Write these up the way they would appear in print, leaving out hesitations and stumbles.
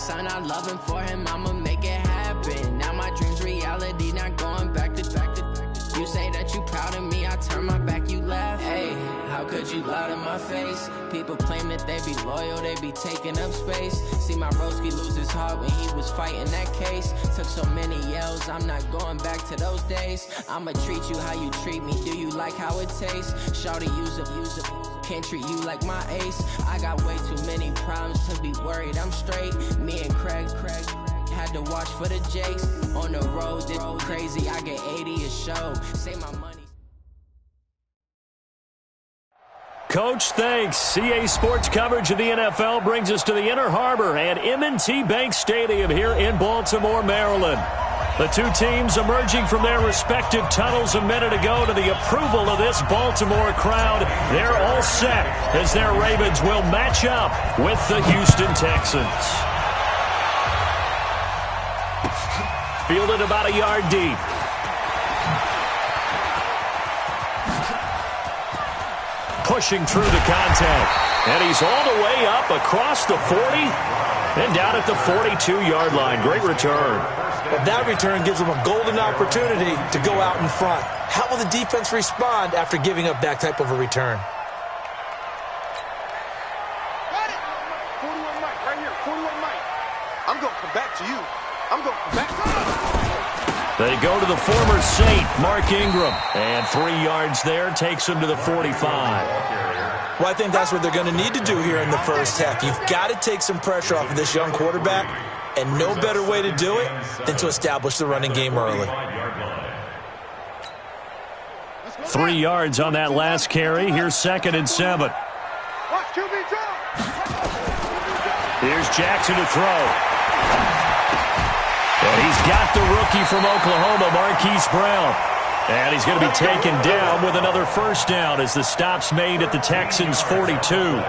son, I love him, for him, I'ma make it happen. Now my dream's reality, not going back to. You say that you proud of me, I turn my back, you laugh. Hey, how could you lie to my face? People claim that they be loyal, they be taking up space. See my broski lose his heart when he was fighting that case. Took so many yells, I'm not going back to those days. I'ma treat you how you treat me, do you like how it tastes? Shawty, use up, can't treat you like my ace. I got way too many problems to be worried, I'm straight. Me and Craig had to watch for the Jakes. On the road, this crazy, I get 80 a show. Say my money. Coach, thanks. CA Sports coverage of the NFL brings us to the Inner Harbor at M&T Bank Stadium here in Baltimore, Maryland. The two teams emerging from their respective tunnels a minute ago to the approval of this Baltimore crowd. They're all set as their Ravens will match up with the Houston Texans. Fielded about a yard deep. Pushing through the contact. And he's all the way up across the 40 and down at the 42-yard line. Great return. Well, that return gives them a golden opportunity to go out in front. How will the defense respond after giving up that type of a return? Got it. 41 Mike, right here. 41 Mike. I'm going to come back to you. I'm going to come back to you. They go to the former Saint, Mark Ingram. And 3 yards there takes him to the 45. Well, I think that's what they're going to need to do here in the first half. You've got to take some pressure off of this young quarterback, and no better way to do it than to establish the running game early. 3 yards on that last carry. Here's 2nd and 7. Here's Jackson to throw. And he's got the rookie from Oklahoma, Marquise Brown. And he's going to be taken down with another first down as the stop's made at the Texans' 42.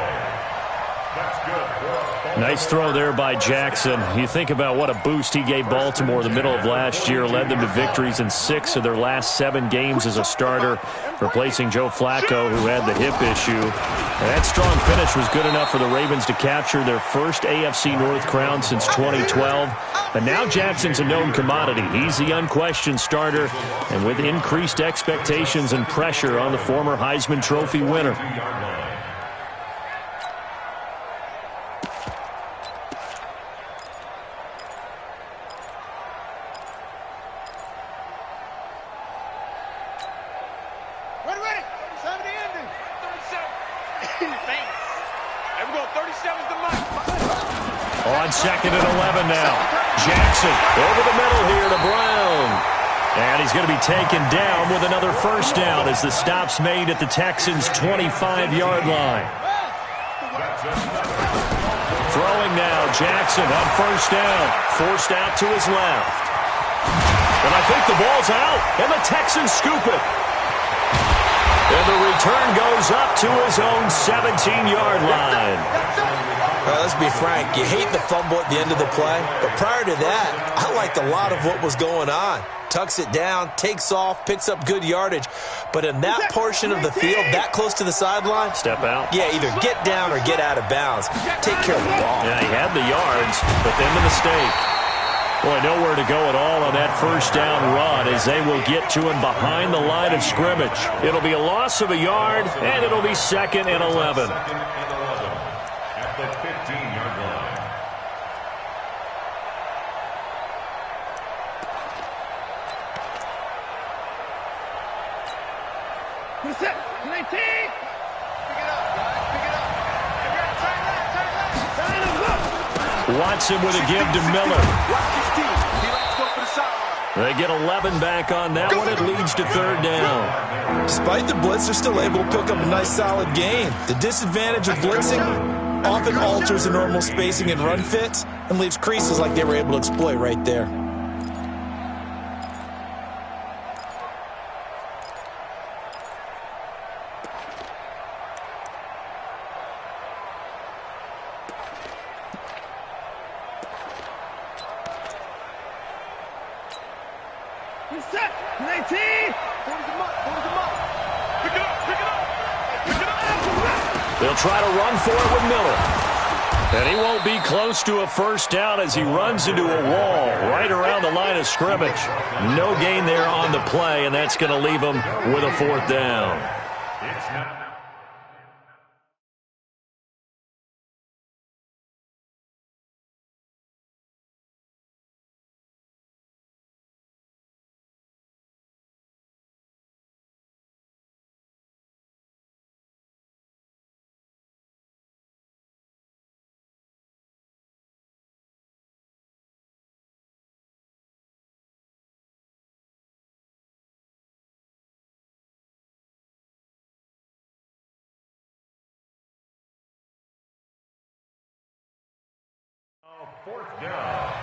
Nice throw there by Jackson. You think about what a boost he gave Baltimore in the middle of last year, led them to victories in 6 of their last 7 games as a starter, replacing Joe Flacco, who had the hip issue. And that strong finish was good enough for the Ravens to capture their first AFC North crown since 2012. And now Jackson's a known commodity. He's the unquestioned starter, and with increased expectations and pressure on the former Heisman Trophy winner. On 2nd and 11 now. Jackson over the middle here to Brown. And he's going to be taken down with another first down as the stop's made at the Texans' 25-yard line. Throwing now, Jackson on first down. Forced out to his left. And I think the ball's out, and the Texans scoop it. And the return goes up to his own 17-yard line. Let's be frank, you hate the fumble at the end of the play, but prior to that, I liked a lot of what was going on. Tucks it down, takes off, picks up good yardage, but in that portion of the field, that close to the sideline, step out. Yeah, either get down or get out of bounds. Take care of the ball. Yeah, he had the yards, but then the mistake. Boy, nowhere to go at all on that first down run as they will get to him behind the line of scrimmage. It'll be a loss of a yard, and it'll be 2nd and 11. At the 15-yard line. Who's that? 19! Pick it up, guys. Pick it up. Turn left. Watson with a give to Miller. They get 11 back on that one. It leads to 3rd down. Despite the blitz, they're still able to pick up a nice solid gain. The disadvantage of blitzing often alters the normal spacing and run fits and leaves creases like they were able to exploit right there. Set. 19. 40 them up. Pick it up. They'll try to run for it with Miller. And he won't be close to a first down as he runs into a wall right around the line of scrimmage. No gain there on the play, and that's going to leave him with a fourth down. Fourth down.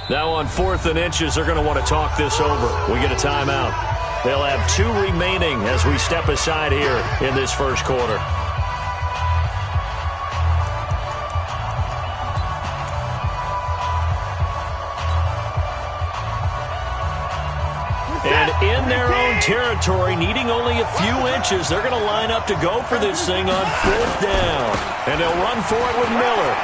Now on 4th and inches, they're going to want to talk this over. We get a timeout. They'll have 2 remaining as we step aside here in this first quarter. And in their own territory, needing only a few inches, they're going to line up to go for this thing on 4th down. And they'll run for it with Miller.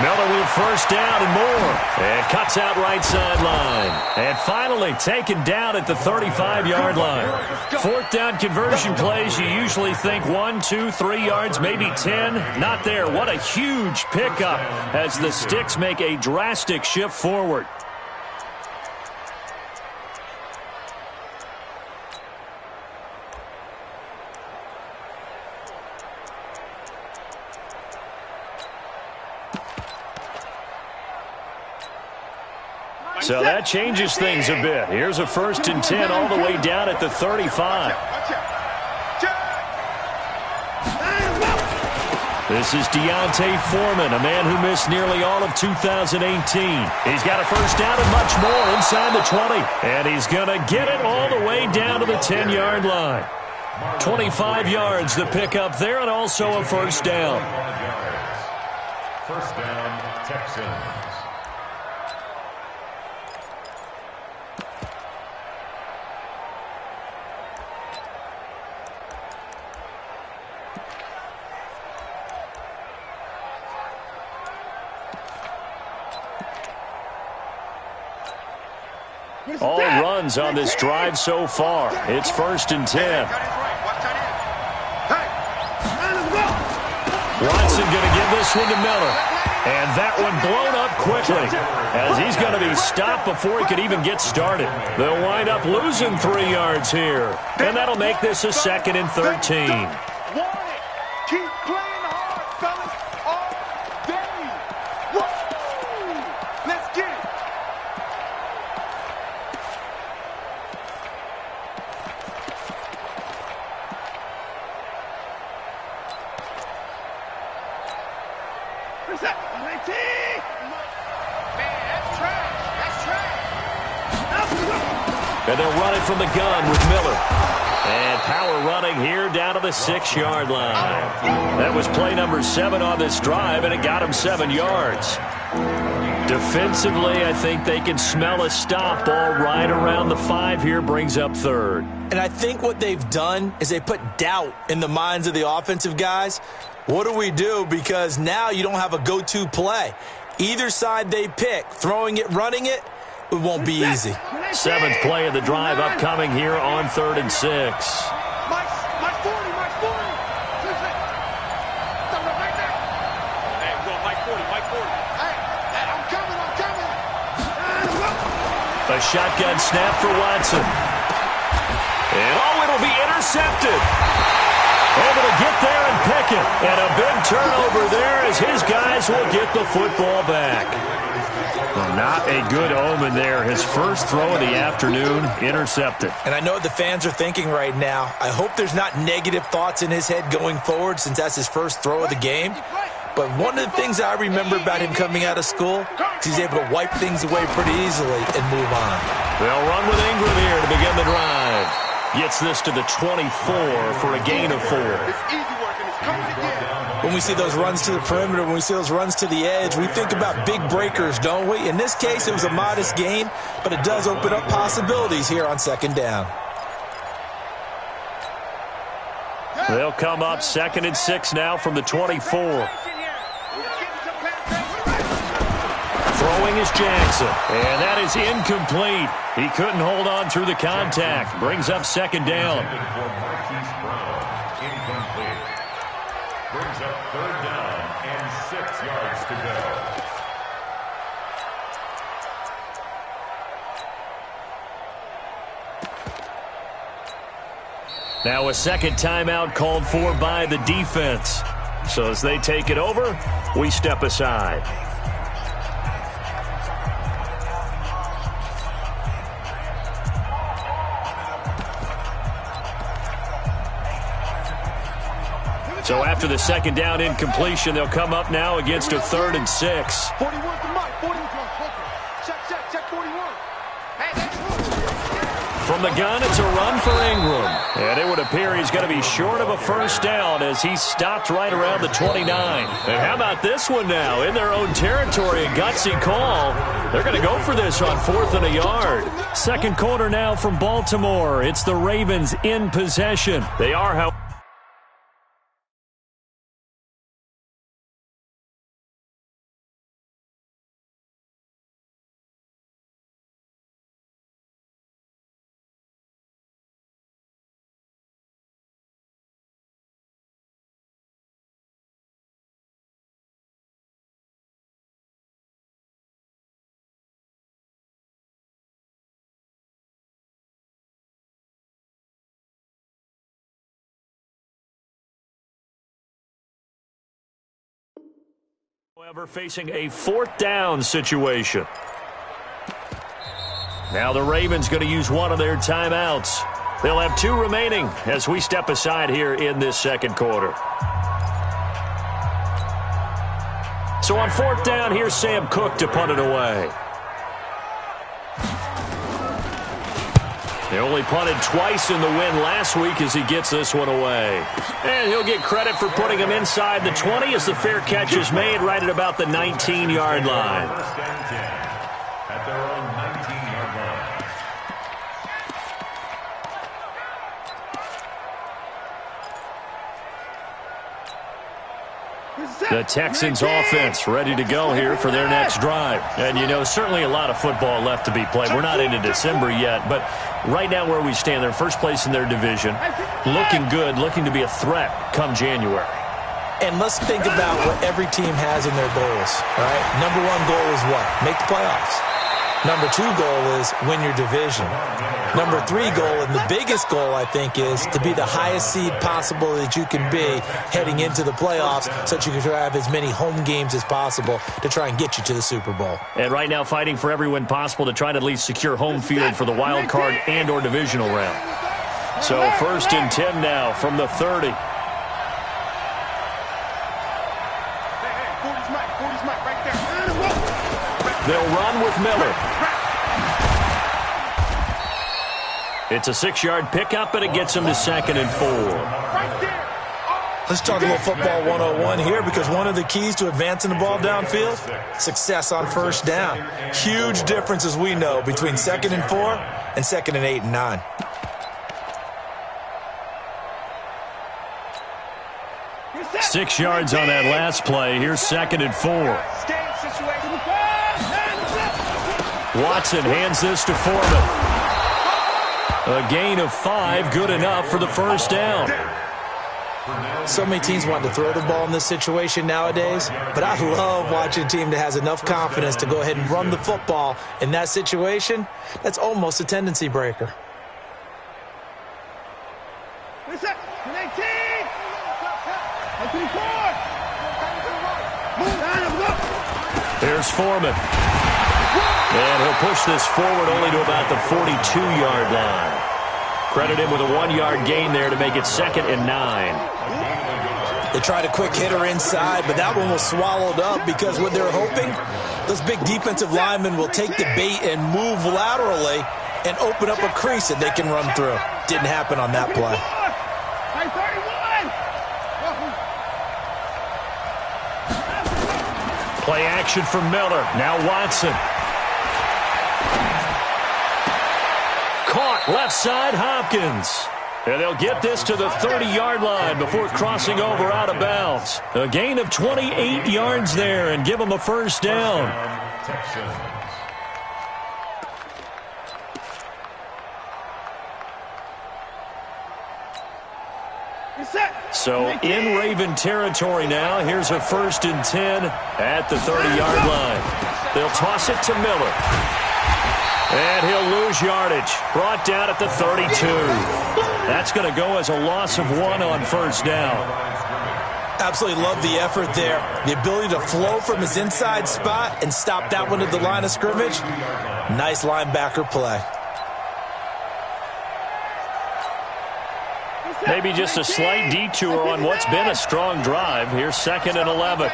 Miller with first down and more. And cuts out right sideline. And finally taken down at the 35-yard line. 4th down conversion plays, you usually think 1, 2, 3 yards, maybe 10. Not there. What a huge pickup as the Sticks make a drastic shift forward. So that changes things a bit. Here's a 1st and 10 all the way down at the 35. This is Deontay Foreman, a man who missed nearly all of 2018. He's got a first down and much more inside the 20. And he's going to get it all the way down to the 10-yard line. 25 yards the pickup there, and also a first down. First down, Texans. All runs on this drive so far. It's 1st and 10. Watson going to give this one to Miller. And that one blown up quickly as he's going to be stopped before he could even get started. They'll wind up losing 3 yards here. And that'll make this a 2nd and 13. Keep playing hard, fellas, all day. Woo! Let's get it. Where's that? Man, that's trash. That's trash. And they'll run it from the gun with Miller. And power running here down to the 6-yard line. That was play number 7 on this drive, and it got him 7 yards. Defensively, I think they can smell a stop ball right around the 5 here, brings up 3rd. And I think what they've done is they put doubt in the minds of the offensive guys. What do we do? Because now you don't have a go-to play. Either side they pick, throwing it, running it, it won't be easy. 7th play of the drive upcoming here on 3rd and 6. My 40. Right there. Hey, go, Mike 40. Hey, I'm coming. A shotgun snap for Watson. And it'll be intercepted. Able to get there and pick it. And a big turnover there as his guys will get the football back. Well, not a good omen there. His first throw of the afternoon, intercepted. And I know what the fans are thinking right now. I hope there's not negative thoughts in his head going forward since that's his first throw of the game. But one of the things I remember about him coming out of school is he's able to wipe things away pretty easily and move on. They'll run with Ingram here to begin the drive. Gets this to the 24 for a gain of 4. It's easy work, and it's coming again. When we see those runs to the perimeter, when we see those runs to the edge, we think about big breakers, don't we? In this case, it was a modest gain, but it does open up possibilities here on second down. They'll come up 2nd and 6 now from the 24. Throwing is Jackson, and that is incomplete. He couldn't hold on through the contact. Brings up 2nd down. Incomplete. Brings up 3rd down and 6 yards to go. Now a second timeout called for by the defense. So as they take it over, we step aside. So after the second down incompletion, they'll come up now against a 3rd and 6. 41 to Mike. 41. Check 41. From the gun, it's a run for Ingram. And it would appear he's going to be short of a first down as he stopped right around the 29. And how about this one now? In their own territory, a gutsy call. They're going to go for this on 4th and a yard. Second quarter now from Baltimore. It's the Ravens in possession. They are, however, facing a 4th down situation. Now the Ravens going to use one of their timeouts. They'll have 2 remaining as we step aside here in this second quarter. So on 4th down, here's Sam Cook to punt it away. They only punted twice in the win last week as he gets this one away. And he'll get credit for putting him inside the 20 as the fair catch is made right at about the 19-yard line. First and 10 at their own 19-yard line. The Texans offense ready to go here for their next drive. And, you know, certainly a lot of football left to be played. We're not into December yet, but right now where we stand, they're first place in their division. Looking good, looking to be a threat come January. And let's think about what every team has in their goals, all right? Number 1 goal is what? Make the playoffs. Number 2 goal is win your division. Number 3 goal, and the biggest goal, I think, is to be the highest seed possible that you can be heading into the playoffs so that you can have as many home games as possible to try and get you to the Super Bowl. And right now fighting for every win possible to try to at least secure home field for the wild card and or divisional round. So 1st and 10 now from the 30. 40's Mike right there. They'll run with Miller. It's a 6-yard pickup, and it gets him to 2nd and 4. Let's talk a little football 101 here, because one of the keys to advancing the ball downfield, success on first down. Huge difference, as we know, between 2nd and 4 and 2nd and 8 and 9. Six yards on that last play. Here's 2nd and 4. Watson hands this to Foreman. A gain of 5, good enough for the first down. So many teams want to throw the ball in this situation nowadays, but I love watching a team that has enough confidence to go ahead and run the football in that situation. That's almost a tendency breaker. Here's Foreman. And he'll push this forward only to about the 42-yard line. Credit him with a 1-yard gain there to make it 2nd and 9. They tried a quick hitter inside, but that one was swallowed up because what they're hoping, those big defensive linemen will take the bait and move laterally and open up a crease that they can run through. Didn't happen on that play. Play action from Miller. Now Watson. Caught left side, Hopkins. And they'll get this to the 30-yard line before crossing over out of bounds. A gain of 28 yards there and give them a first down. So in Raven territory now. Here's a 1st and 10 at the 30-yard line. They'll toss it to Miller. And he'll lose yardage. Brought down at the 32. That's going to go as a loss of 1 on first down. Absolutely love the effort there. The ability to flow from his inside spot and stop that one at the line of scrimmage. Nice linebacker play. Maybe just a slight detour on what's been a strong drive. Here's 2nd and 11.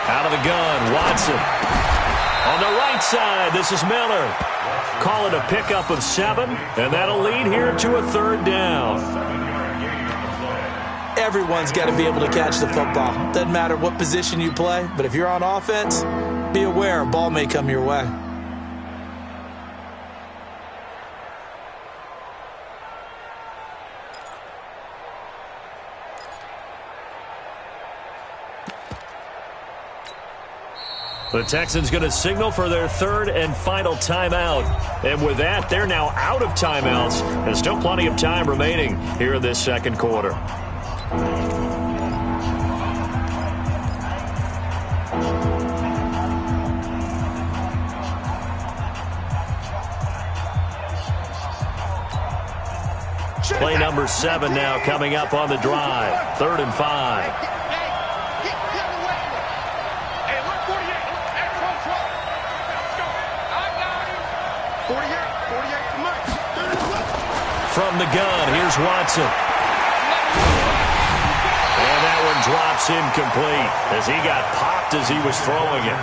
Out of the gun, Watson. On the right side, this is Miller. Call it a pickup of 7, and that'll lead here to a 3rd down. Everyone's got to be able to catch the football. Doesn't matter what position you play, but if you're on offense, be aware a ball may come your way. The Texans going to signal for their 3rd and final timeout. And with that, they're now out of timeouts. There's still plenty of time remaining here in this 2nd quarter. Play number 7 now coming up on the drive. 3rd and 5. From the gun, here's Watson. And that one drops incomplete as he got popped as he was throwing it.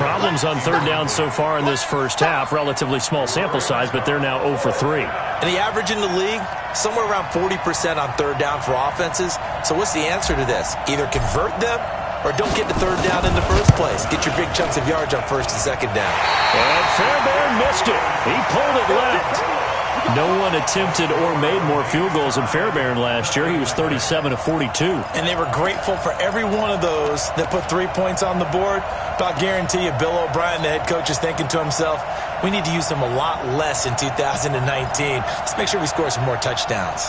Problems on 3rd down so far in this first half. Relatively small sample size, but they're now 0 for 3. And the average in the league, somewhere around 40% on 3rd down for offenses. So what's the answer to this? Either convert them or don't get to 3rd down in the first place. Get your big chunks of yards on 1st and 2nd down. And Fairbairn missed it. He pulled it left. No one attempted or made more field goals than Fairbairn last year. He was 37 of 42. And they were grateful for every one of those that put 3 points on the board. But I guarantee you, Bill O'Brien, the head coach, is thinking to himself, we need to use him a lot less in 2019. Let's make sure we score some more touchdowns.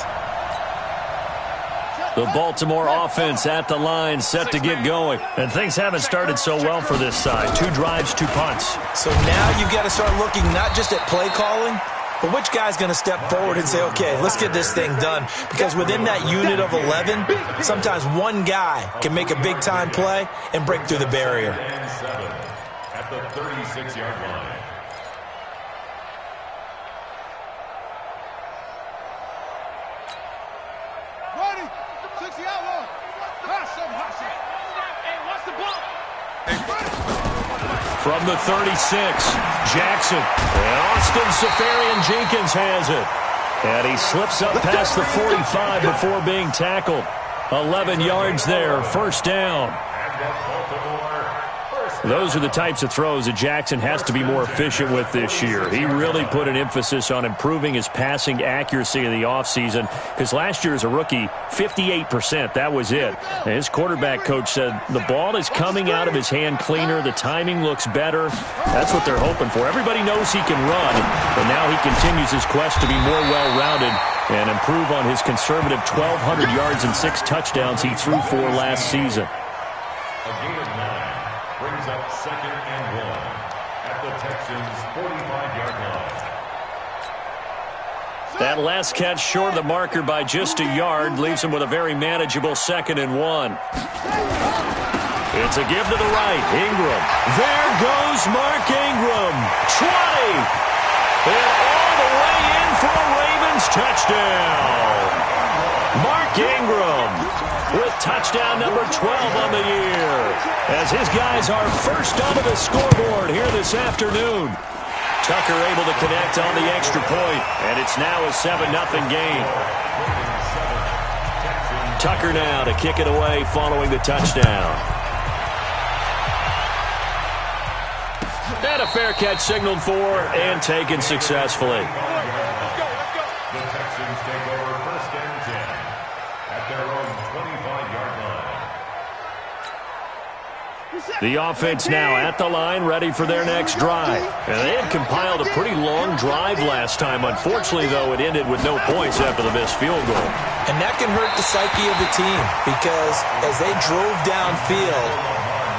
The Baltimore offense at the line, set to get going. And things haven't started so well for this side. 2 drives, 2 punts. So now you've got to start looking not just at play calling, but which guy's going to step forward and say, okay, let's get this thing done? Because within that unit of 11, sometimes one guy can make a big-time play and break through the barrier. At the 36-yard line. Ready? 60 outlaw. Hey, what's the ball? From the 36, Jackson. And Austin Safarian-Jenkins has it. And he slips up past the 45 before being tackled. 11 yards there, 1st down. Those are the types of throws that Jackson has to be more efficient with this year. He really put an emphasis on improving his passing accuracy in the offseason because last year as a rookie, 58%, that was it. And his quarterback coach said the ball is coming out of his hand cleaner, the timing looks better. That's what they're hoping for. Everybody knows he can run, but now he continues his quest to be more well-rounded and improve on his conservative 1,200 yards and 6 touchdowns he threw for last season. A gain of 9 brings up 2nd and 1 at the Texans' 45-yard line. That last catch short of the marker by just a yard leaves him with a very manageable 2nd and 1. It's a give to the right. Ingram. There goes Mark Ingram. 20. And all the way in for a Ravens touchdown. Mark Ingram with touchdown number 12 on the year, as his guys are first onto the scoreboard here this afternoon. Tucker able to connect on the extra point, and it's now a 7-0 game. Tucker now to kick it away following the touchdown. And a fair catch signaled for and taken successfully. The Texans take over 1st and 10 at their own 25-yard line. The offense now at the line, ready for their next drive. And they had compiled a pretty long drive last time. Unfortunately, though, it ended with no points after the missed field goal. And that can hurt the psyche of the team because as they drove downfield,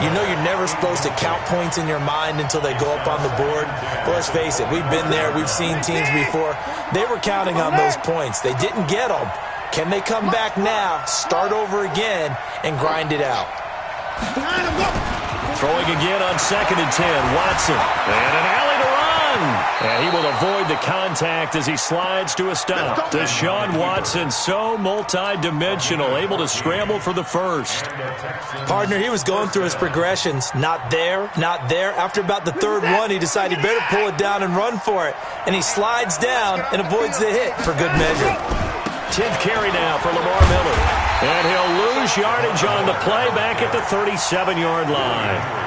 you know you're never supposed to count points in your mind until they go up on the board. But let's face it, we've been there. We've seen teams before. They were counting on those points. They didn't get them. Can they come back now, start over again, and grind it out? Throwing again on 2nd and 10. Watson. And an alley to run. And he will avoid the contact as he slides to a stop. Deshaun Watson, so multi-dimensional, able to scramble for the first. Partner, he was going through his progressions. Not there, not there. After about the 3rd one, he decided he better pull it down and run for it. And he slides down and avoids the hit for good measure. 10th carry now for Lamar Miller. And he'll lose yardage on the play back at the 37-yard line.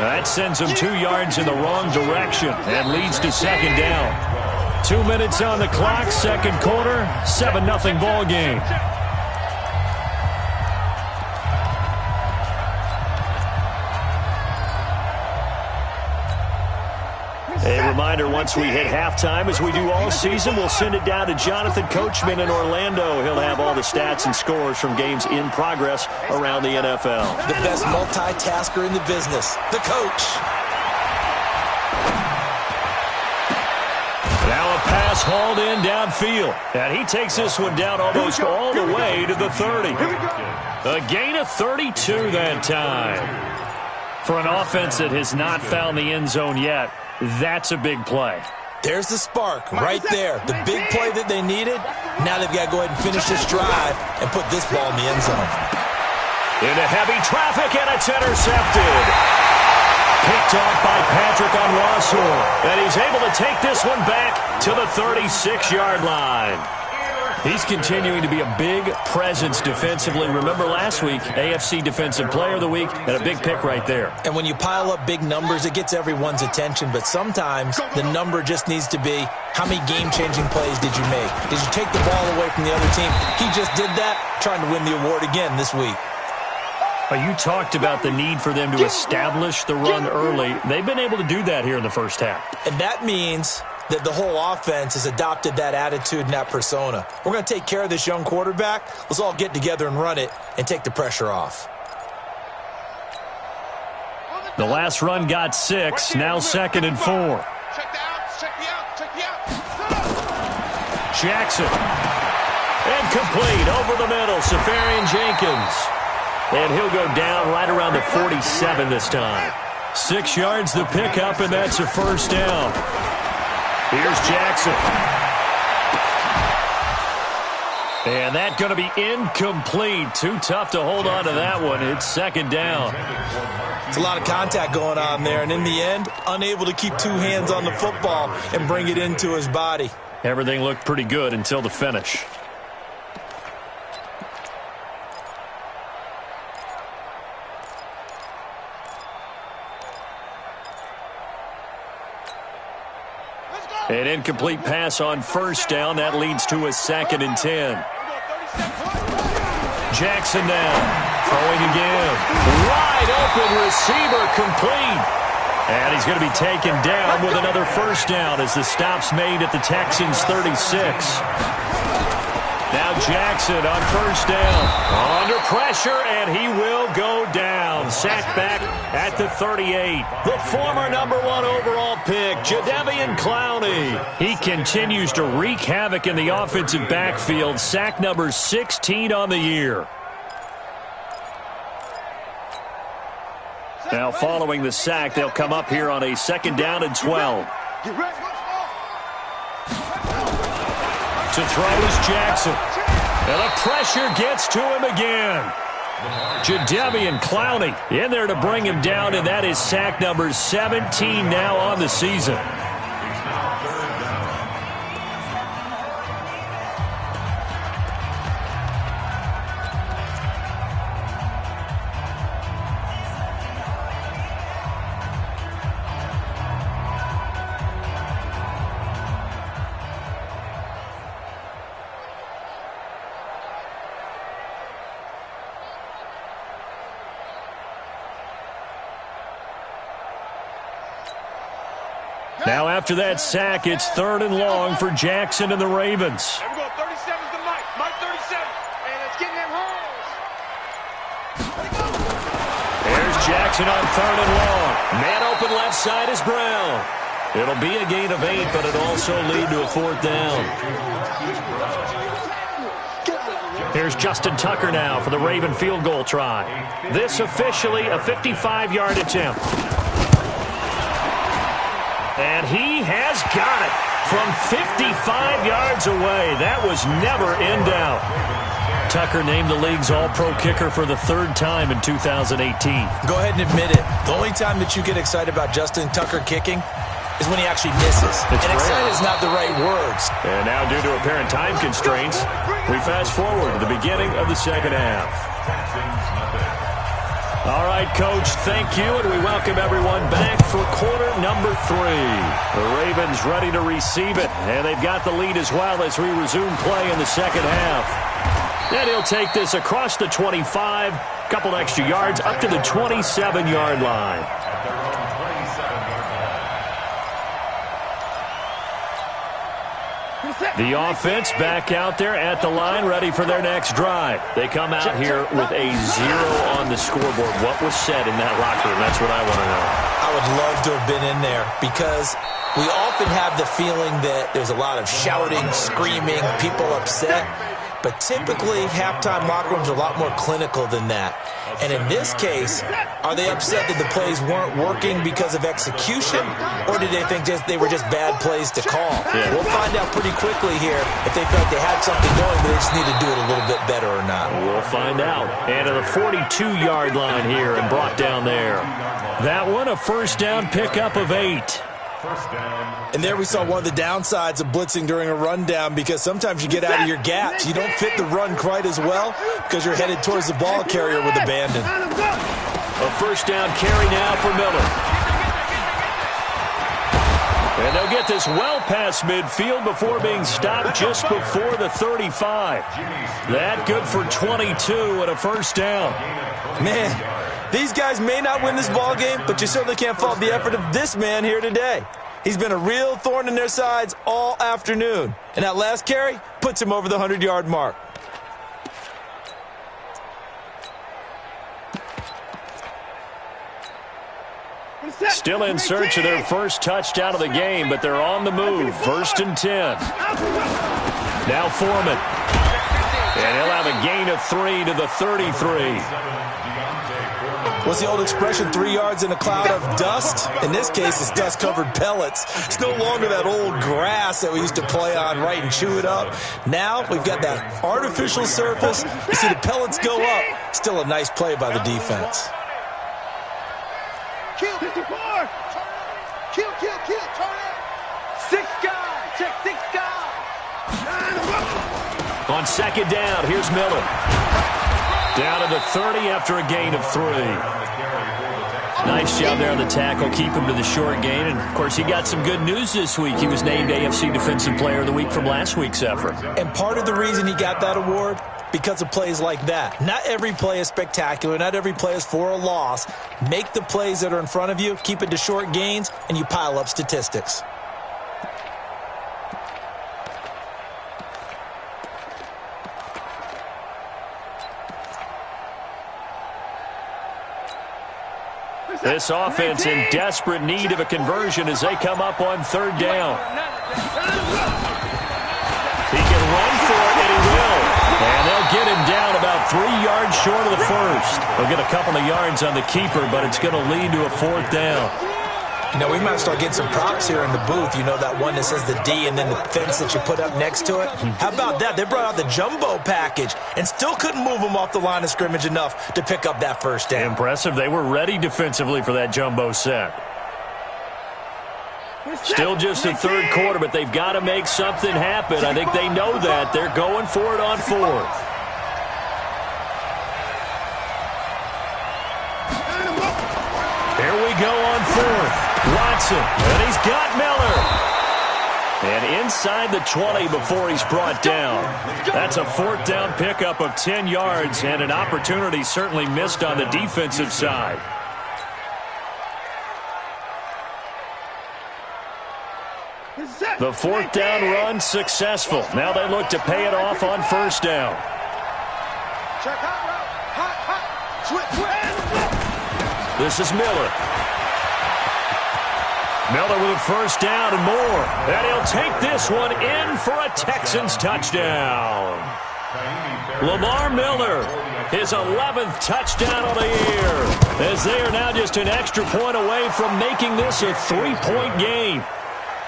That sends him 2 yards in the wrong direction and leads to 2nd down. 2 minutes on the clock, 2nd quarter, 7-0 ball game. A reminder, once we hit halftime, as we do all season, we'll send it down to Jonathan Coachman in Orlando. He'll have all the stats and scores from games in progress around the NFL. The best multitasker in the business, the coach. Now a pass hauled in downfield. And he takes this one down almost all the way to the 30. A gain of 32 that time. For an offense that has not found the end zone yet, that's a big play. There's the spark right there. The big play that they needed. Now they've got to go ahead and finish this drive and put this ball in the end zone. Into heavy traffic, and it's intercepted. Picked off by Patrick Onwuasor. And he's able to take this one back to the 36-yard line. He's continuing to be a big presence defensively. Remember last week, AFC Defensive Player of the Week, and a big pick right there. And when you pile up big numbers, it gets everyone's attention. But sometimes the number just needs to be, how many game-changing plays did you make? Did you take the ball away from the other team? He just did that, trying to win the award again this week. You talked about the need for them to establish the run early. They've been able to do that here in the first half. And that means that the whole offense has adopted that attitude and that persona. We're going to take care of this young quarterback. Let's all get together and run it and take the pressure off. The last run got 6, now 2nd and 4. Jackson. Incomplete over the middle, Safarian Jenkins. And he'll go down right around the 47 this time. 6 yards the pickup, and that's a first down. Here's Jackson. And that's going to be incomplete. Too tough to hold on to that one. It's 2nd down. It's a lot of contact going on there, and in the end, unable to keep 2 hands on the football and bring it into his body. Everything looked pretty good until the finish. An incomplete pass on first down. That leads to a 2nd and 10. Jackson now. Throwing again. Wide open receiver complete. And he's going to be taken down with another first down as the stop's made at the Texans' 36. Now Jackson on first down. Under pressure, and he will go down. Sacked back at the 38. The former number 1 overall pick, Jadeveon Clowney. He continues to wreak havoc in the offensive backfield. Sack number 16 on the year. Now following the sack, they'll come up here on a 2nd down and 12. To throw is Jackson. And the pressure gets to him again. Jadeveon Clowney in there to bring him down, and that is sack number 17 now on the season. Now after that sack, it's 3rd and long for Jackson and the Ravens. There we go. 37's the Mike. Mike 37. And it's getting them holes. There's Jackson on 3rd and long. Man open left side is Brown. It'll be a gain of 8, but it'll also lead to a 4th down. Here's Justin Tucker now for the Raven field goal try. This officially a 55-yard attempt. And he has got it from 55 yards away. That was never in doubt. Tucker named the league's all-pro kicker for the 3rd time in 2018. Go ahead and admit it. The only time that you get excited about Justin Tucker kicking is when he actually misses. And excited is not the right words. And now, due to apparent time constraints, we fast forward to the beginning of the second half. All right, Coach, thank you, and we welcome everyone back for quarter number 3. The Ravens ready to receive it, and they've got the lead as well as we resume play in the second half. And he'll take this across the 25, couple extra yards, up to the 27-yard line. The offense back out there at the line, ready for their next drive. They come out here with a 0 on the scoreboard. What was said in that locker room? That's what I want to know. I would love to have been in there because we often have the feeling that there's a lot of shouting, screaming, people upset. But typically, halftime locker rooms are a lot more clinical than that. And in this case, are they upset that the plays weren't working because of execution, or did they think they were just bad plays to call? Yeah. We'll find out pretty quickly here if they felt they had something going, but they just need to do it a little bit better or not. We'll find out. And to the 42-yard line here and brought down there. That one, a first down pickup of 8. And there we saw one of the downsides of blitzing during a rundown, because sometimes you get out of your gaps. You don't fit the run quite as well because you're headed towards the ball carrier with abandon. A first down carry now for Miller. And they'll get this well past midfield before being stopped just before the 35. That good for 22 and a first down. Man, these guys may not win this ball game, but you certainly can't fault the effort of this man here today. He's been a real thorn in their sides all afternoon. And that last carry puts him over the 100-yard mark. Still in search of their first touchdown of the game, but they're on the move. 1st and 10. Now Foreman. And he'll have a gain of 3 to the 33. What's the old expression, 3 yards in a cloud of dust? In this case, it's dust-covered pellets. It's no longer that old grass that we used to play on, right, and chew it up. Now we've got that artificial surface. You see the pellets go up. Still a nice play by the defense. Kill, 54. Kill, turn it. 6 guys. Check 6 guys. On second down, here's Miller. Down to the 30 after a gain of 3. Nice job there on the tackle. Keep him to the short gain. And, of course, he got some good news this week. He was named AFC Defensive Player of the Week from last week's effort. And part of the reason he got that award, because of plays like that. Not every play is spectacular. Not every play is for a loss. Make the plays that are in front of you, keep it to short gains, and you pile up statistics. This offense in desperate need of a conversion as they come up on 3rd down. He can run for it, and he will. And they'll get him down about 3 yards short of the first. They'll get a couple of yards on the keeper, but it's going to lead to a 4th down. You know, we might start getting some props here in the booth. You know, that one that says the D and then the fence that you put up next to it? How about that? They brought out the jumbo package and still couldn't move them off the line of scrimmage enough to pick up that first down. Impressive. They were ready defensively for that jumbo set. Still just the 3rd quarter, but they've got to make something happen. I think they know that. They're going for it on 4th. Here we go on 4th. Watson, and he's got Miller. And inside the 20 before he's brought down. That's a 4th down pickup of 10 yards and an opportunity certainly missed on the defensive side. The fourth down run successful. Now they look to pay it off on first down. Check hot route. Hot. This is Miller. Miller with a first down and more. And he'll take this one in for a Texans touchdown. Lamar Miller, his 11th touchdown of the year, as they are now just an extra point away from making this a 3-point game.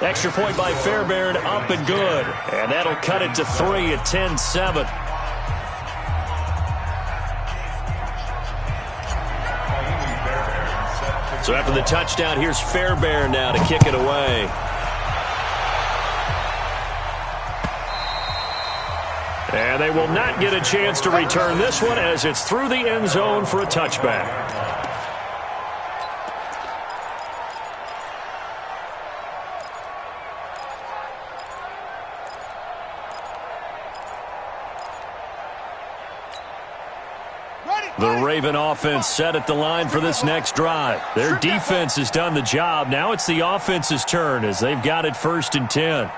Extra point by Fairbairn, up and good. And that'll cut it to 3 at 10-7. So after the touchdown, here's Fairbairn now to kick it away. And they will not get a chance to return this one as it's through the end zone for a touchback. The Raven offense set at the line for this next drive. Their defense has done the job. Now it's the offense's turn as they've got it 1st and 10.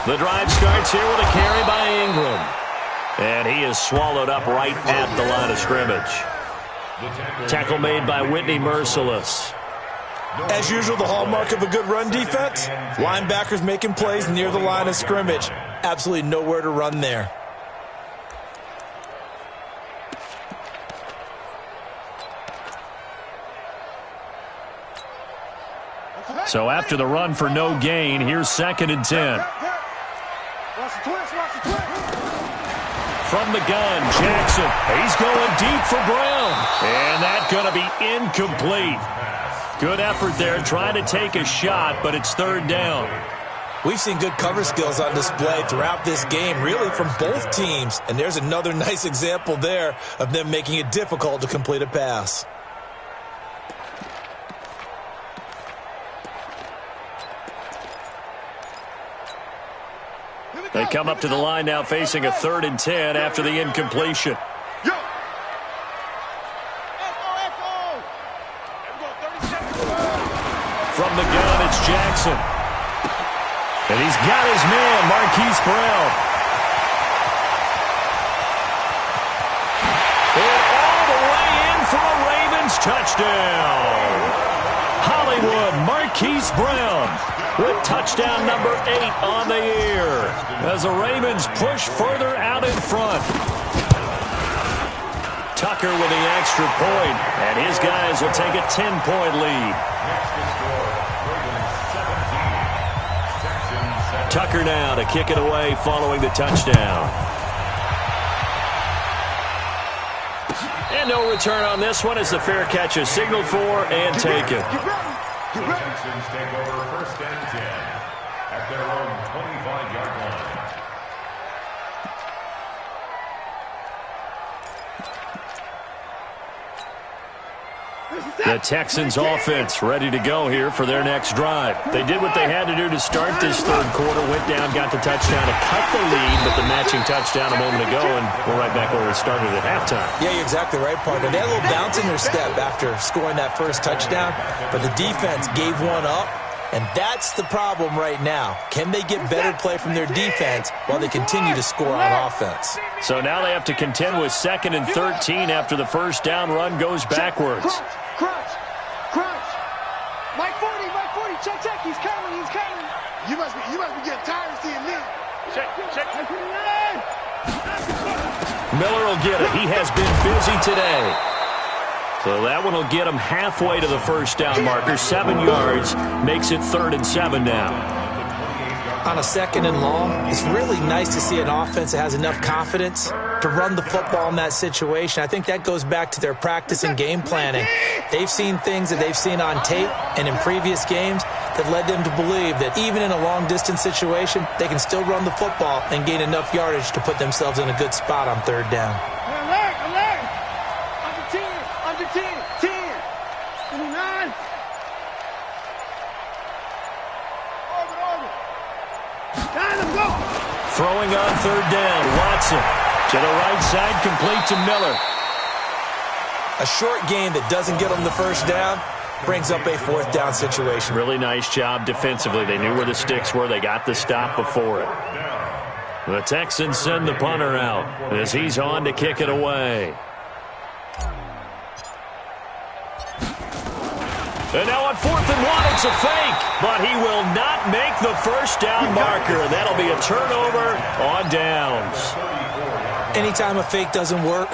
The drive starts here with a carry by Ingram. And he is swallowed up right at the line of scrimmage. Tackle made by Whitney Merciless. As usual, the hallmark of a good run defense, linebackers making plays near the line of scrimmage. Absolutely nowhere to run there. So after the run for no gain, here's 2nd and 10. From the gun, Jackson. He's going deep for Brown. And that's going to be incomplete. Good effort there trying to take a shot, but it's 3rd down. We've seen good cover skills on display throughout this game, really from both teams. And there's another nice example there of them making it difficult to complete a pass. They come up to the line now facing a 3rd and 10 after the incompletion. From the gun, it's Jackson. And he's got his man, Marquise Brown. And all the way in for a Ravens touchdown. Hollywood, Marquise Brown with touchdown number 8 on the year as the Ravens push further out in front. Tucker with the extra point, and his guys will take a 10-point lead. Tucker now to kick it away following the touchdown. And no return on this one as the fair catch is signaled for and taken. Texans take over 1st and 10 at their own 25-yard line. The Texans offense ready to go here for their next drive. They did what they had to do to start this 3rd quarter, went down, got the touchdown to cut the lead, but the matching touchdown a moment ago, and we're right back where we started at halftime. Yeah, you're exactly right, partner. They had a little bounce in their step after scoring that first touchdown, but the defense gave one up, and that's the problem right now. Can they get better play from their defense while they continue to score on offense? So now they have to contend with 2nd and 13 after the first down run goes backwards. Crunch. Mike 40, check, he's coming. You must be getting tired of seeing me. Check. Miller will get it. He has been busy today. So that one will get him halfway to the first down marker. 7 yards makes it 3rd and 7 now. On a 2nd and long, it's really nice to see an offense that has enough confidence to run the football in that situation. I think that goes back to their practice and game planning. They've seen things that they've seen on tape and in previous games that led them to believe that even in a long-distance situation, they can still run the football and gain enough yardage to put themselves in a good spot on 3rd down. Alert! Under 10, 10, 29. Throwing on 3rd down, Watson to the right side, complete to Miller. A short gain that doesn't get them the first down, brings up a 4th down situation. Really nice job defensively. They knew where the sticks were. They got the stop before it. The Texans send the punter out as he's on to kick it away. And now on 4th and 1, it's a fake, but he will not make the first down marker, and that'll be a turnover on downs. Anytime a fake doesn't work,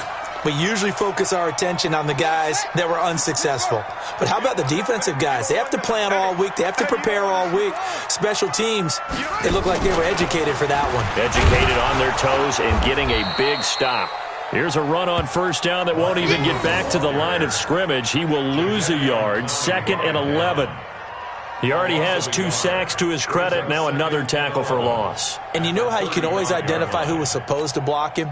we usually focus our attention on the guys that were unsuccessful. But how about the defensive guys? They have to plan all week. They have to prepare all week. Special teams, they look like they were educated for that one. Educated on their toes and getting a big stop. Here's a run on first down that won't even get back to the line of scrimmage. He will lose a yard, 2nd and 11. He already has 2 sacks to his credit, now another tackle for loss. And you know how you can always identify who was supposed to block him?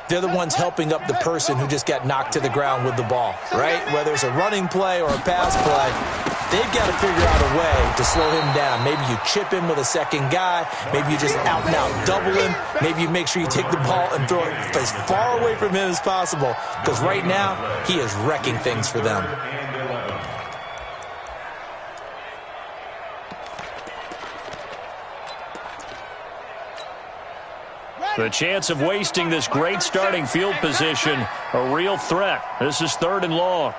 They're the ones helping up the person who just got knocked to the ground with the ball, right? Whether it's a running play or a pass play, they've got to figure out a way to slow him down. Maybe you chip him with a second guy. Maybe you just out-and-out double him. Maybe you make sure you take the ball and throw it as far away from him as possible, because right now he is wrecking things for them. The chance of wasting this great starting field position, a real threat. This is 3rd and long.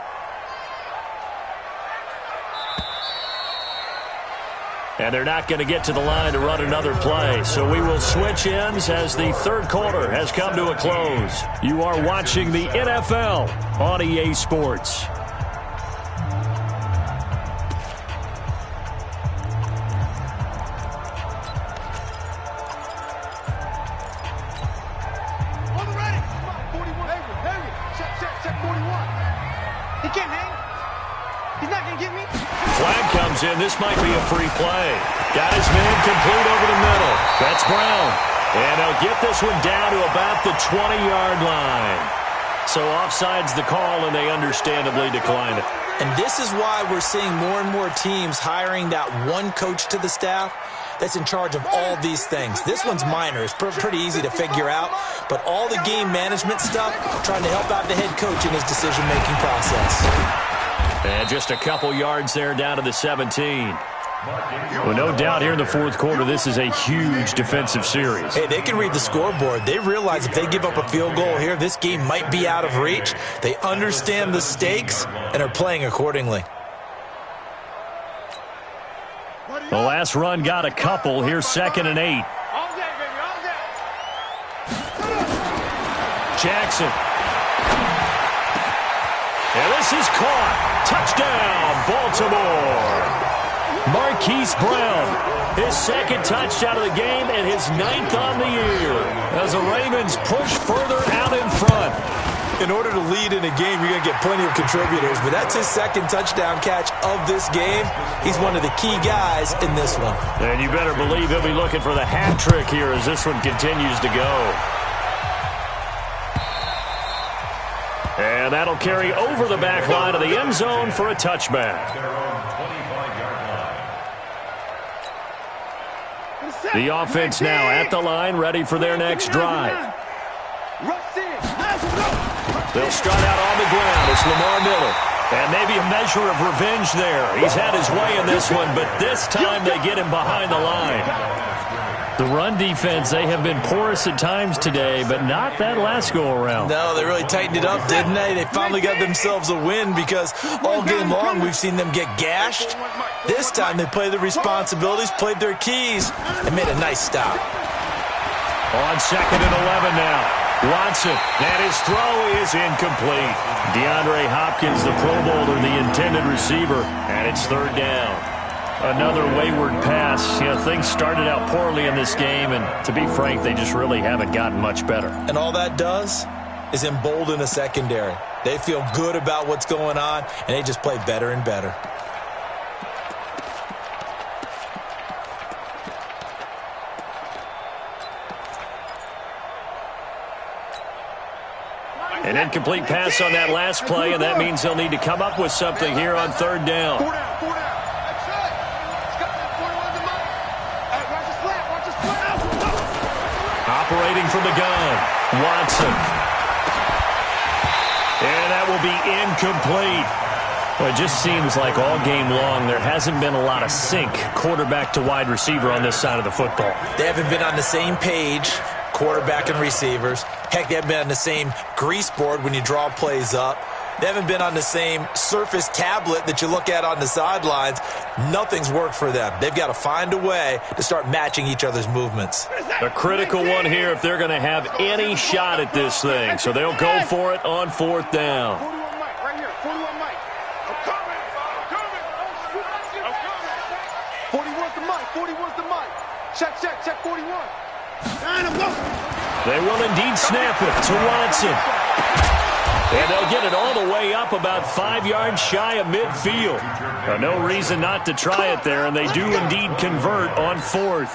And they're not going to get to the line to run another play. So we will switch ends as the 3rd quarter has come to a close. You are watching the NFL on EA Sports. In. This might be a free play. Got his man complete over the middle. That's Brown. And they'll get this one down to about the 20-yard line. So offside's the call, and they understandably decline it. And this is why we're seeing more and more teams hiring that one coach to the staff that's in charge of all these things. This one's minor. It's pretty easy to figure out. But all the game management stuff, trying to help out the head coach in his decision-making process. And just a couple yards there down to the 17. Well, no doubt here in the 4th quarter, this is a huge defensive series. Hey, they can read the scoreboard. They realize if they give up a field goal here, this game might be out of reach. They understand the stakes and are playing accordingly. The last run got a couple. Here's 2nd and 8. Jackson. And this is caught. Touchdown, Baltimore. Marquise Brown, his 2nd touchdown of the game and his 9th on the year as the Ravens push further out in front. In order to lead in a game, you're going to get plenty of contributors, but that's his 2nd touchdown catch of this game. He's one of the key guys in this one. And you better believe he'll be looking for the hat trick here as this one continues to go. And that'll carry over the back line of the end zone for a touchback. The offense now at the line, ready for their next drive. They'll start out on the ground. It's Lamar Miller. And maybe a measure of revenge there. He's had his way in this one, but this time they get him behind the line. The run defense, they have been porous at times today, but not that last go-around. No, they really tightened it up, didn't they? They finally got themselves a win because all game long we've seen them get gashed. This time they played their responsibilities, played their keys, and made a nice stop. On 2nd and 11 now. Watson, and his throw is incomplete. DeAndre Hopkins, the Pro Bowler, the intended receiver, and it's 3rd down. Another wayward pass. You know, things started out poorly in this game, and to be frank, they just really haven't gotten much better. And all that does is embolden the secondary. They feel good about what's going on, and they just play better and better. An incomplete pass on that last play, and that means they'll need to come up with something here on 3rd down. Operating from the gun, Watson. And that will be incomplete. Well, it just seems like all game long there hasn't been a lot of sync quarterback to wide receiver on this side of the football. They haven't been on the same page, quarterback and receivers. Heck, they haven't been on the same grease board when you draw plays up. They haven't been on the same Surface tablet that you look at on the sidelines. Nothing's worked for them. They've got to find a way to start matching each other's movements. A critical one here if they're going to have any shot at this thing. So they'll go for it on 4th down. 41 Mike, right here. 41 Mike. I'm coming. 41's the Mike. 41's the Mike. Check 41. They will indeed snap it to Watson. And they'll get it all the way up about 5 yards shy of midfield. No reason not to try it there, and they do indeed convert on 4th.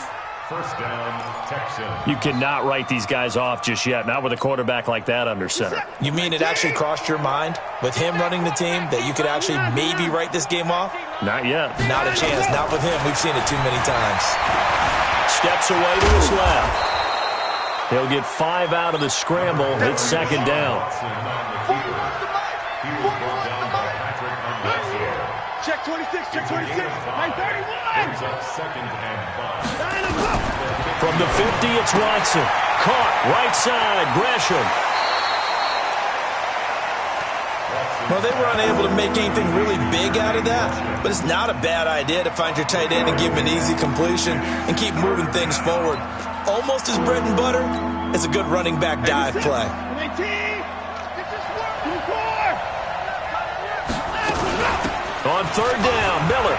First down, Texans. You cannot write these guys off just yet, not with a quarterback like that under center. You mean it actually crossed your mind with him running the team that you could actually maybe write this game off? Not yet. Not a chance. Not with him. We've seen it too many times. Steps away to his left. He'll get 5 out of the scramble. It's 2nd down. Check 26, check 26. Right 31. Second and 5. From the 50, it's Watson. Caught, right side, Gresham. Well, they were unable to make anything really big out of that, but it's not a bad idea to find your tight end and give him an easy completion and keep moving things forward. Almost as bread and butter as a good running back dive play. On 3rd down, Miller.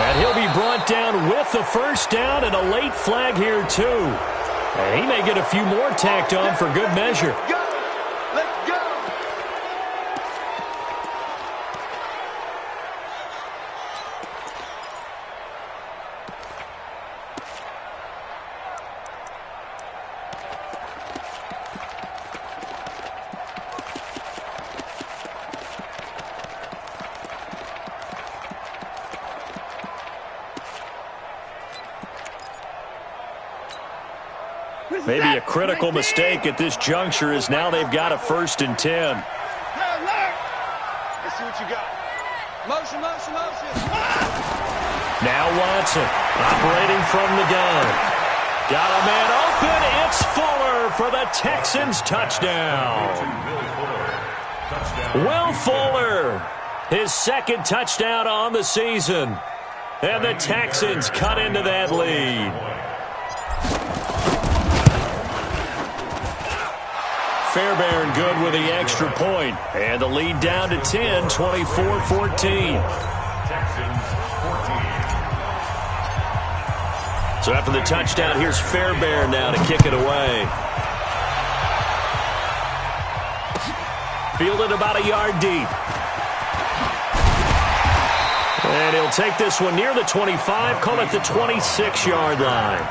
And he'll be brought down with the 1st down and a late flag here, too. And he may get a few more tacked on for good measure. Let's go. Maybe a critical mistake at this juncture is now they've got a 1st and 10. Let's see what you got. Motion. Now Watson operating from the gun. Got a man open. It's Fuller for the Texans touchdown. Will Fuller, his 2nd touchdown on the season. And the Texans cut into that lead. Fairbairn good with the extra point. And the lead down to 10, 24-14. So after the touchdown, here's Fairbairn now to kick it away. Fielded about a yard deep. And he'll take this one near the 25, call it the 26-yard line.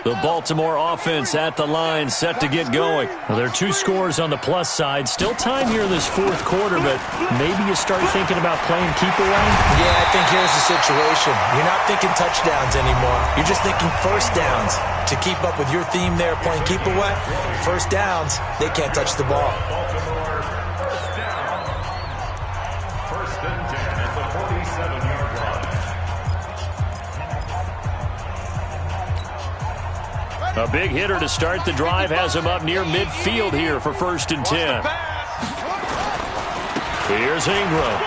The Baltimore offense at the line, set to get going. Well, there are 2 scores on the plus side. Still time here in this 4th quarter, but maybe you start thinking about playing keep away? Yeah, I think here's the situation. You're not thinking touchdowns anymore. You're just thinking 1st downs. To keep up with your theme there, playing keep away, 1st downs, they can't touch the ball. Baltimore, 1st down. 1st and 10 at the 47-yard line. A big hitter to start the drive has him up near midfield here for 1st and 10. Here's Ingram.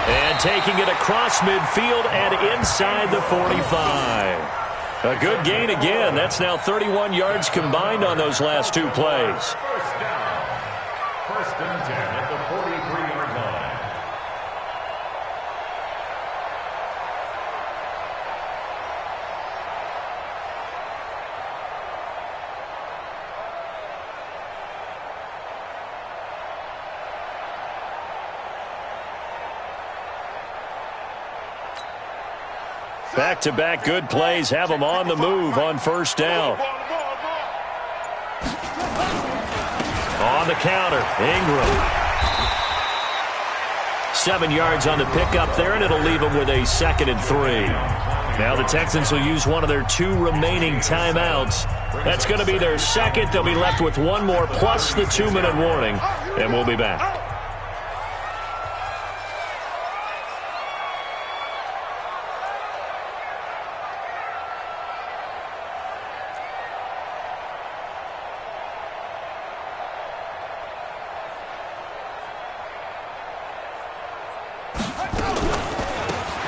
And taking it across midfield and inside the 45. A good gain again. That's now 31 yards combined on those last 2 plays. 1st down. 1st and 10 at the 43-yard line. Back-to-back good plays have them on the move on 1st down. On the counter, Ingram. 7 yards on the pickup there, and it'll leave them with a 2nd and 3. Now the Texans will use one of their 2 remaining timeouts. That's going to be their second. They'll be left with one more plus the 2-minute warning, and we'll be back.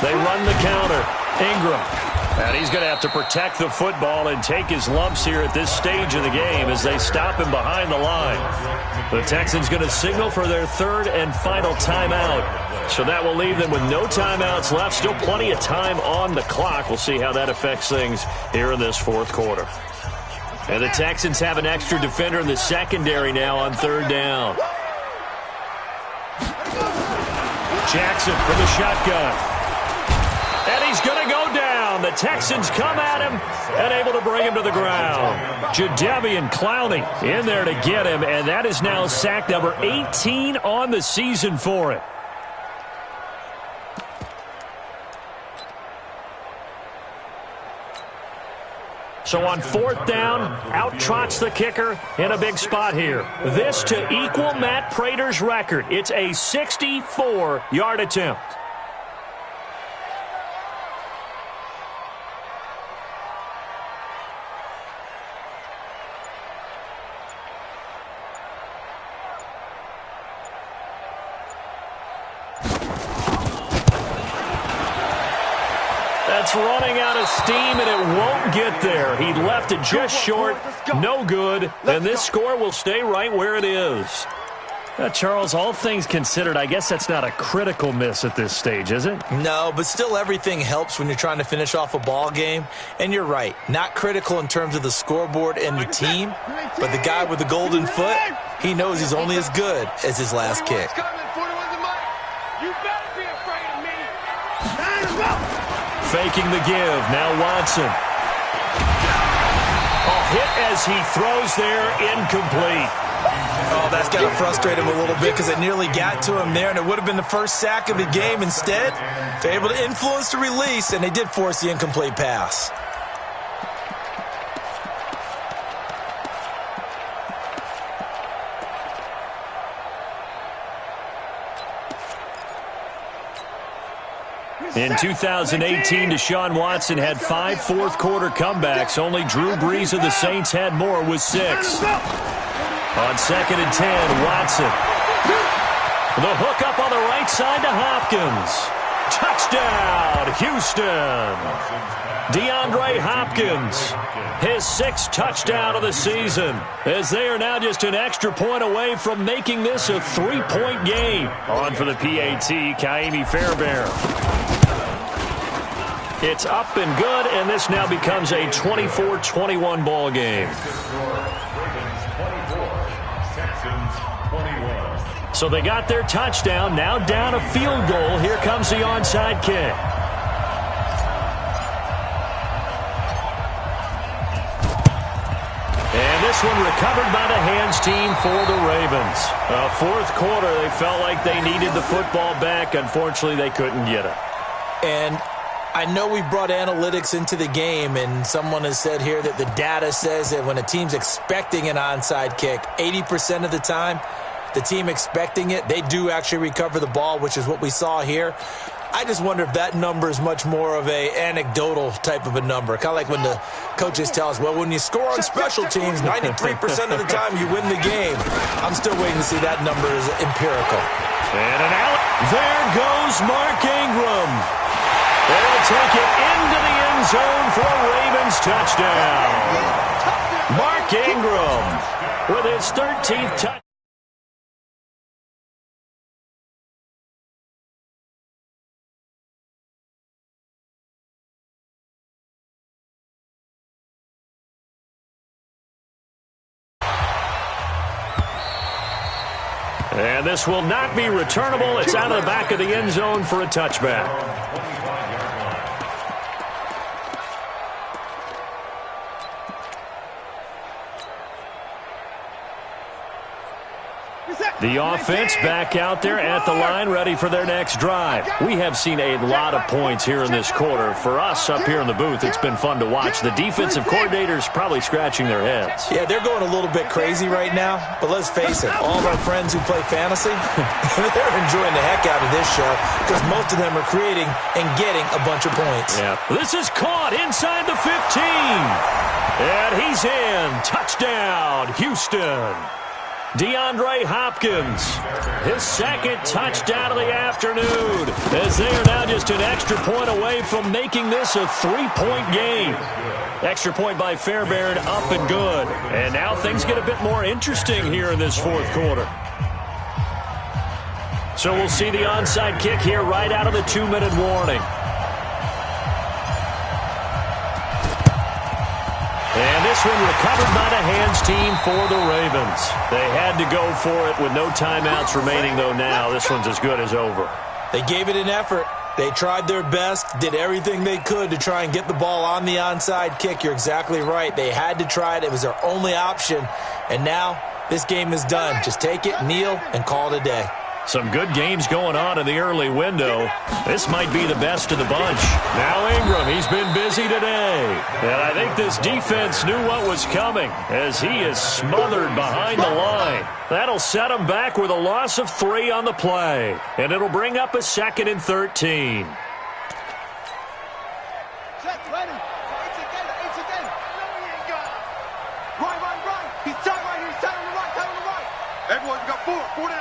They run the counter. Ingram. And he's going to have to protect the football and take his lumps here at this stage of the game as they stop him behind the line. The Texans going to signal for their 3rd and final timeout. So that will leave them with no timeouts left. Still plenty of time on the clock. We'll see how that affects things here in this 4th quarter. And the Texans have an extra defender in the secondary now on 3rd down. Jackson from the shotgun. And he's going to go down. The Texans come at him and able to bring him to the ground. Jadeveon Clowney in there to get him, and that is now sack number 18 on the season for him. So on 4th down, out trots the kicker in a big spot here. This to equal Matt Prater's record. It's a 64-yard attempt. That's running out of steam, and it won't get there. He left it just short, no good, and this score will stay right where it is. Charles, all things considered, I guess that's not a critical miss at this stage, is it? No, but still everything helps when you're trying to finish off a ball game. And you're right, not critical in terms of the scoreboard and the team, but the guy with the golden foot, he knows he's only as good as his last kick. Faking the give. Now Watson. Hit as he throws there, incomplete. Oh, that's got to frustrate him a little bit because it nearly got to him there, and it would have been the first sack of the game. Instead, they're able to influence the release, and they did force the incomplete pass. In 2018, Deshaun Watson had 5 fourth-quarter comebacks. Only Drew Brees of the Saints had more with 6. On 2nd and 10, Watson. The hook up on the right side to Hopkins. Touchdown, Houston. DeAndre Hopkins, his 6th touchdown of the season, as they are now just an extra point away from making this a 3-point game. On for the PAT, Kaimi Fairbairn. It's up and good, and this now becomes a 24-21 ball game. So they got their touchdown, now down a field goal. Here comes the onside kick. And this one recovered by the hands team for the Ravens. 4th quarter, they felt like they needed the football back. Unfortunately, they couldn't get it. And I know we brought analytics into the game, and someone has said here that the data says that when a team's expecting an onside kick, 80% of the time, the team expecting it, they do actually recover the ball, which is what we saw here. I just wonder if that number is much more of a anecdotal type of a number. Kind of like when the coaches tell us, well, when you score on special teams, 93% of the time you win the game. I'm still waiting to see that number is empirical. And an out. There goes Mark Ingram. They'll take it into the end zone for a Ravens touchdown. Mark Ingram with his 13th touchdown. And this will not be returnable. It's out of the back of the end zone for a touchback. The offense back out there at the line, ready for their next drive. We have seen a lot of points here in this quarter. For us up here in the booth, it's been fun to watch. The defensive coordinators probably scratching their heads. Yeah, they're going a little bit crazy right now. But let's face it, all of our friends who play fantasy, they're enjoying the heck out of this show because most of them are creating and getting a bunch of points. Yeah, this is caught inside the 15. And he's in. Touchdown, Houston. DeAndre Hopkins, his second touchdown of the afternoon, as they are now just an extra point away from making this a 3-point game. Extra point by Fairbairn, up and good. And now things get a bit more interesting here in this fourth quarter. So we'll see the onside kick here right out of the 2-minute warning. And this one recovered by the hands team for the Ravens. They had to go for it with no timeouts remaining, though now this one's as good as over. They gave it an effort. They tried their best, did everything they could to try and get the ball on the onside kick. You're exactly right. They had to try it. It was their only option. And now this game is done. Just take it, kneel, and call it a day. Some good games going on in the early window. This might be the best of the bunch. Now Ingram, he's been busy today. And I think this defense knew what was coming as he is smothered behind the line. That'll set him back with a loss of 3 on the play. And it'll bring up a 2nd and 13. Everyone got 4 down.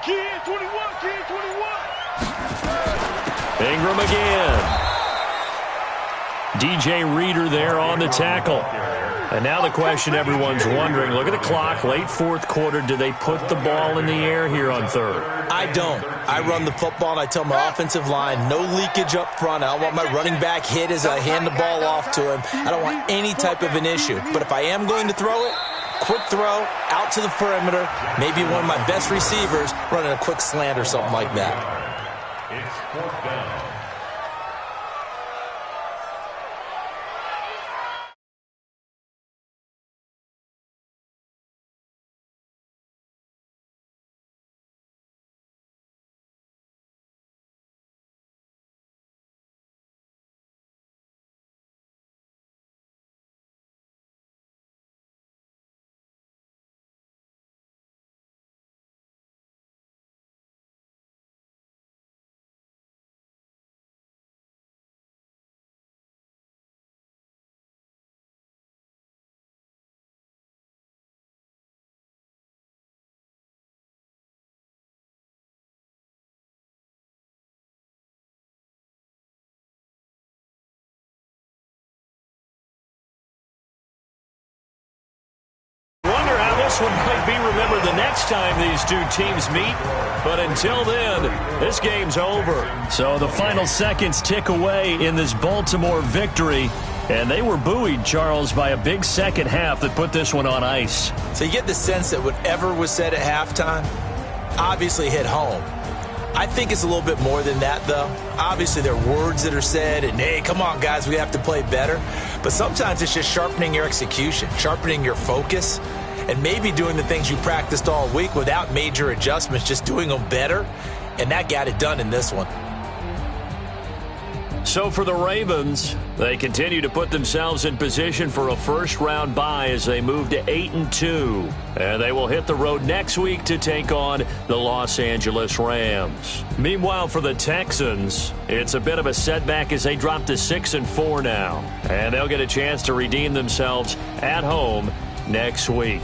Kid 21, kid 21. Ingram again. DJ Reader there on the tackle. And now the question everyone's wondering, look at the clock, late fourth quarter, do they put the ball in the air here on third? I don't. I run the football and I tell my offensive line, no leakage up front. I don't want my running back hit as I hand the ball off to him. I don't want any type of an issue. But if I am going to throw it, quick throw, out to the perimeter, maybe one of my best receivers running a quick slant or something like that. It's 4th down. This one might be remembered the next time these two teams meet. But until then, this game's over. So the final seconds tick away in this Baltimore victory. And they were buoyed, Charles, by a big second half that put this one on ice. So you get the sense that whatever was said at halftime obviously hit home. I think it's a little bit more than that, though. Obviously, there are words that are said, and, hey, come on, guys, we have to play better. But sometimes it's just sharpening your execution, sharpening your focus, and maybe doing the things you practiced all week without major adjustments, just doing them better. And that got it done in this one. So for the Ravens, they continue to put themselves in position for a first-round bye as they move to 8-2. And they will hit the road next week to take on the Los Angeles Rams. Meanwhile, for the Texans, it's a bit of a setback as they drop to 6-4 now. And they'll get a chance to redeem themselves at home next week.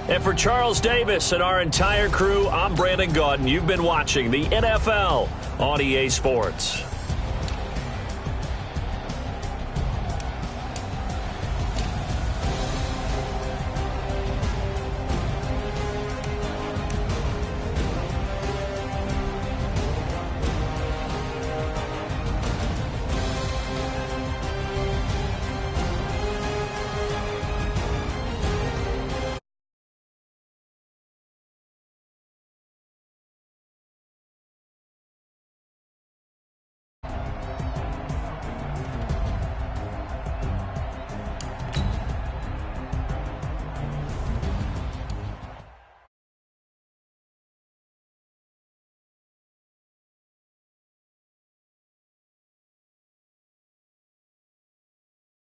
And for Charles Davis and our entire crew, I'm Brandon Gaudin. You've been watching the NFL on EA Sports.